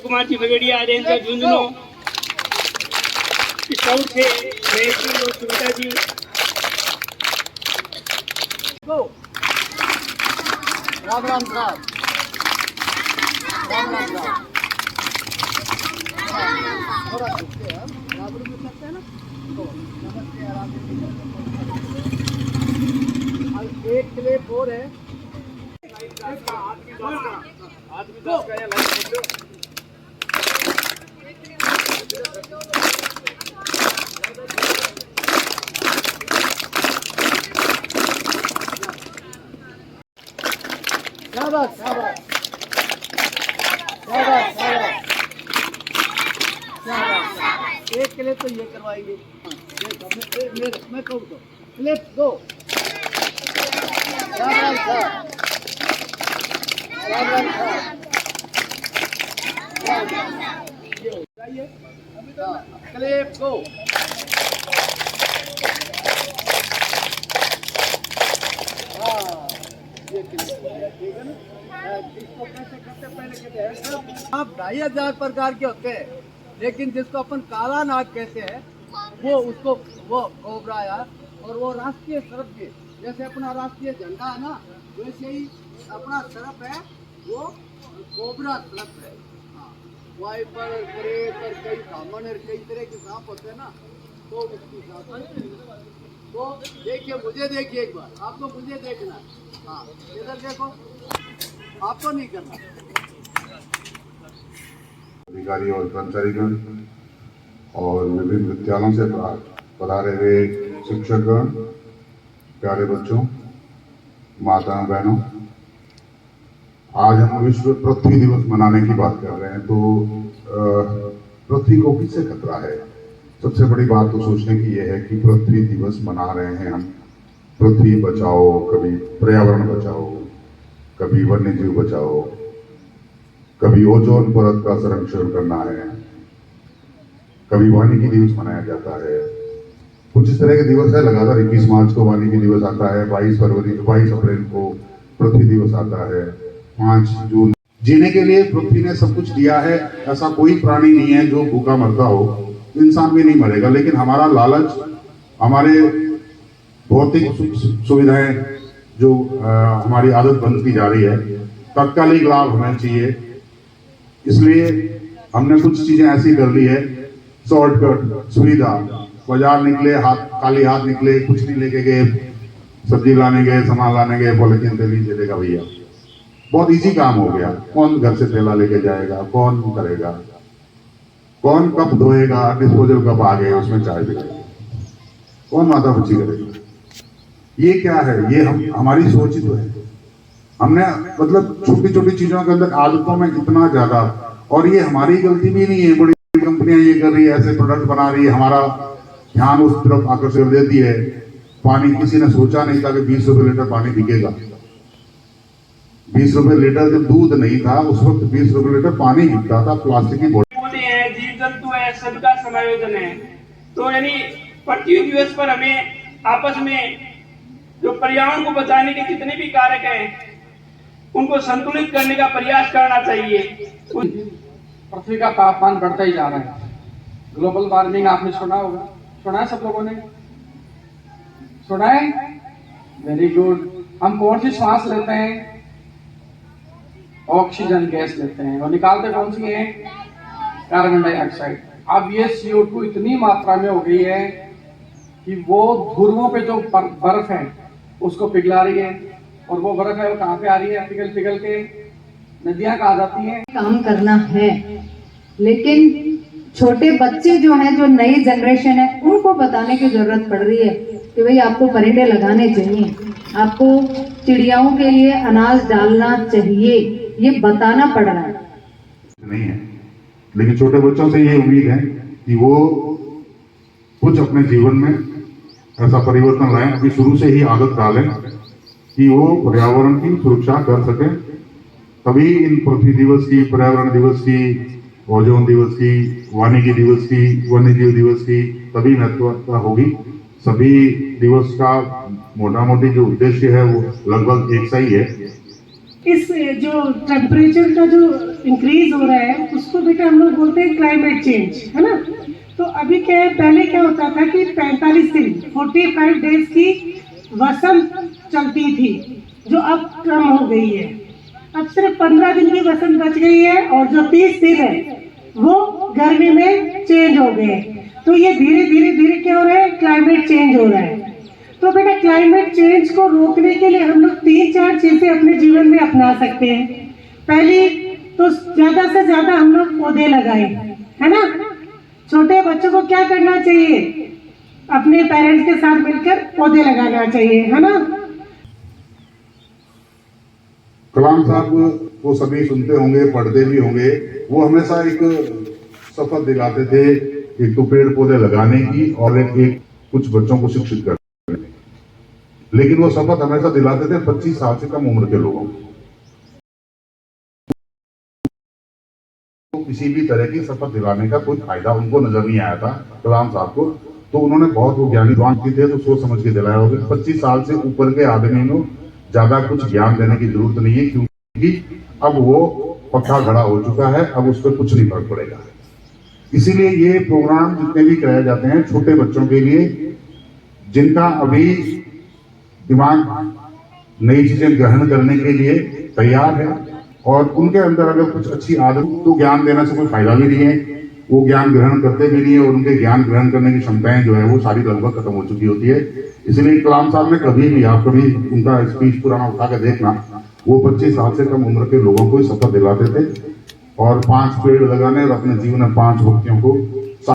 कुमार जी बगड़िया आदेश झुंझुनू सौ थे और सुविधा जी राम राम साहब, राम राम साहब, थोड़ा झुकते हैं, बराबर में सकते हैं ना, तो नमस्ते आराम से। एक क्लिप और है, आदमी 10 का या लाइट शाबाश शाबाश शाबाश शाबाश शाबाश। एक क्लिप तो ये करवाएंगे, मैं कहूँ तो क्लिप दो। राम राम साहब, राम राम साहब, ये हो जाइए क्लिप दो। हाँ ये क्लिप ठीक है ना। इसको कैसे करते पहले कहते हैं आप 2500 प्रकार के होते हैं, लेकिन जिसको अपन काला नाग कहते हैं वो उसको वो कोबरा है। और वो राष्ट्रीय सर्प भी, जैसे अपना राष्ट्रीय झंडा है ना, वैसे ही अपना सर्प है वो कोबरा सर्प है। हाँ, वाइपर और कई सामान और कई तरह के सांप होते हैं ना, तो उसकी सांप तो देखिए, मुझे देखिए एक बार, आपको मुझे देखना। हाँ इधर देखो, आपको नहीं करना। अधिकारी और कर्मचारीगण और विभिन्न विद्यालयों से पधारे हुए शिक्षकगण, प्यारे बच्चों, माताओं बहनों, आज हम विश्व पृथ्वी दिवस मनाने की बात कर रहे हैं। तो पृथ्वी को किससे खतरा है? सबसे बड़ी बात तो सोचने की यह है कि पृथ्वी दिवस मना रहे हैं हम। पृथ्वी बचाओ, कभी पर्यावरण बचाओ, कभी वन्य जीव बचाओ, कभी ओजोन परत का संरक्षण करना है, कभी वानिकी दिवस मनाया जाता है। कुछ इस तरह के दिवस है। लगातार 21 मार्च को वानिकी दिवस आता है, 22 अप्रैल को पृथ्वी दिवस आता है, 5 जून। जीने के लिए पृथ्वी ने सब कुछ दिया है। ऐसा कोई प्राणी नहीं है जो भूखा मरता हो। इंसान भी नहीं मरेगा, लेकिन हमारा लालच, हमारे भौतिक सुविधाएं जो हमारी आदत बनती जा रही है, तत्कालिक लाभ हमें चाहिए, इसलिए हमने कुछ चीजें ऐसी कर ली है, शॉर्टकट सुविधा। बाजार निकले, खाली हाथ निकले, कुछ नहीं लेके गए, सब्जी लाने गए, सामान लाने गए, पॉलिथीन पे लीजिए देगा भैया, बहुत इजी काम हो गया। कौन घर से थैला लेके जाएगा, कौन करेगा, कौन कप धोएगा, डिस्पोजल कप आ गए उसमें चाय पिलाएगा, कौन माता बच्ची करेगा? ये क्या है? ये हमारी सोच ही तो है। हमने मतलब छोटी छोटी चीजों के अंदर आदतों में इतना ज्यादा, और ये हमारी गलती भी नहीं है। बड़ी कंपनियां ये कर रही है, ऐसे प्रोडक्ट बना रही है, हमारा ध्यान उस तरफ आकर्षित कर देती है। पानी, किसी ने सोचा नहीं था कि 20 रुपए लीटर पानी बिकेगा। 20 रुपए लीटर जब दूध नहीं था उस वक्त 20 रुपए लीटर पानी बिकता था। प्लास्टिक की बोतलें हैं, जीव जंतु है, सबका समायोजन है। तो यानी पृथ्वी दिवस पर हमें आपस में जो पर्यावरण को बचाने के जितने भी कारक हैं उनको संतुलित करने का प्रयास करना चाहिए। पृथ्वी का तापमान बढ़ता ही जा रहा है। ग्लोबल वार्मिंग आपने सुना होगा, सुना है सब लोगों ने? सुना है? Very good. हम कौन सी सांस लेते हैं? ऑक्सीजन गैस लेते हैं, और निकालते कौन सी है? Carbon dioxide. अब ये CO2 इतनी मात्रा में हो गई है कि वो ध्रुवों पे जो बर्फ है उसको पिघला रही है, और वो बर्फ है वो कहाँ पे आ रही है? पिघल पिघल के नदियां कहाँ जाती हैं? काम करना है, लेकिन छोटे बच्चे जो हैं, जो नई जनरेशन है, उनको बताने की जरूरत पड़ रही है कि भाई आपको परिंदे लगाने चाहिए, आपको चिड़ियाओं के लिए अनाज डालना चाहिए, ये बताना पड़ रहा है। नहीं है, लेकिन छोटे बच्चों से ये उम्मीद है कि वो कुछ अपने जीवन में ऐसा परिवर्तन लाएं, अभी शुरू से ही आदत डालें कि वो पर्यावरण की सुरक्षा कर सके, तभी इन पृथ्वी दिवस की, पर्यावरण दिवस की, ओजोन दिवस की, वानिकी दिवस की, वन्यजीव दिवस की तभी महत्वता होगी। सभी दिवस का मोटा मोटी जो उद्देश्य है वो लगभग एक सा ही है। इस जो टेम्परेचर का जो इंक्रीज हो रहा है उसको बेटा हम लोग बोलते हैं क्लाइमेट चेंज, है ना। तो अभी क्या है, पहले क्या होता था कि 45 दिन 45 डेज की वसंत चलती थी, जो अब कम हो गई है। अब सिर्फ 15 दिन की वसंत बच गई है और जो 30 दिन है वो गर्मी में चेंज हो गए। तो ये धीरे धीरे धीरे क्या हो रहा है, क्लाइमेट चेंज हो रहा है। तो बेटा क्लाइमेट चेंज को रोकने के लिए हम लोग 3-4 चीजें अपने जीवन में अपना सकते हैं। पहली तो ज्यादा से ज्यादा हम लोग पौधे लगाएं, है ना। छोटे बच्चों को क्या करना चाहिए, अपने पेरेंट्स के साथ मिलकर पौधे लगाना चाहिए, है ना। कलाम साहब को सभी सुनते होंगे, पढ़ते भी होंगे। वो हमेशा एक शपथ दिलाते थे, एक तो पेड़ पौधे लगाने की और एक कुछ बच्चों को शिक्षित करने की। लेकिन वो शपथ हमेशा दिलाते थे 25 साल से कम उम्र के लोगों को। किसी भी तरह की शपथ दिलाने का कोई फायदा उनको नजर नहीं आया था कलाम साहब को। तो उन्होंने बहुत वो ज्ञानी थे, तो सोच समझ के दिलाया होगा। 25 साल से ऊपर के आदमी को ज्यादा कुछ ज्ञान देने की जरूरत नहीं है, क्योंकि अब वो पक्का खड़ा हो चुका है, अब उस पर कुछ नहीं फर्क पड़ेगा। इसीलिए ये प्रोग्राम जितने भी कराए जाते हैं छोटे बच्चों के लिए, जिनका अभी दिमाग नई चीजें ग्रहण करने के लिए तैयार है और उनके अंदर अगर कुछ अच्छी आदत, तो ज्ञान देने से कोई फायदा भी नहीं है। वो ज्ञान ग्रहण करते भी नहीं है और उनके ज्ञान ग्रहण करने की क्षमताएं जो है वो सारी लगभग खत्म हो चुकी होती है। इसलिए कलाम साहब ने कभी भी, आप कभी उनका स्पीच पुराना उठा के देखना, वो 25 साल से कम उम्र के लोगों को शपथ दिलाते थे और 5 पेड़ लगाने और अपने जीवन में 5 व्यक्तियों को